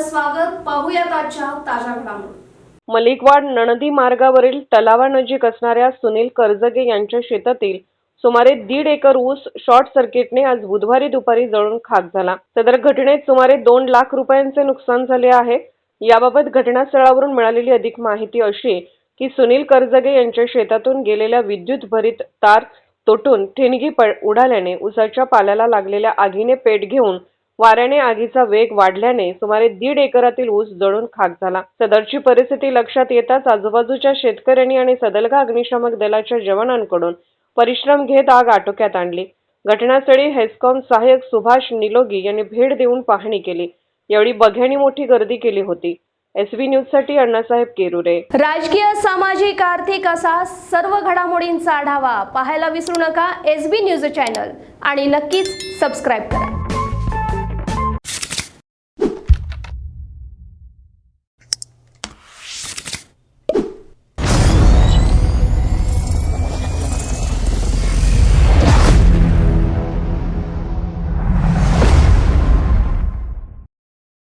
स्वागत. पाहूयात आजच्या ताज्या घडामोडी. मलिकवाड नणदी मार्गावरील तलावानजीक असणाऱ्या सुनील करजगे यांच्या शेतातील सुमारे 1.5 एकर ऊस शॉर्ट सर्किटने आज बुधवारी दुपारी जळून खाक झाला. सदर घटनेत सुमारे 2 लाख रुपयांचे नुकसान झाले आहे. याबाबत घटनास्थळावरून मिळालेली अधिक माहिती अशी की सुनील करजगे यांच्या शेतातून गेलेल्या विद्युत भरित तार तुटून ठिणगी उडाल्याने ऊसाच्या पाल्याला लागलेल्या आगीने पेट घेऊन वाऱ्याने आगीचा वेग वाढल्याने सुमारे 1.5 एकरातील ऊस जळून खाक झाला. सदरची परिस्थिती लक्षात येताच आजूबाजूच्या शेतकऱ्यांनी आणि सदलगा अग्निशमक दलाच्या जवानांकडून परिश्रम घेत आग आटोक्यात आणली. घटनास्थळी हेस्कॉम सहाय्यक सुभाष निलोगी यांनी भेट देऊन पाहणी केली. यावेळी बघ्यांनी मोठी गर्दी केली होती. एसबी न्यूजसाठी अण्णासाहेब केरुरे. राजकीय, सामाजिक, आर्थिक असा सर्व घडामोडींचा आढावा पाहायला विसरू नका एसबी न्यूज चॅनल आणि नक्कीच सबस्क्राईब करा.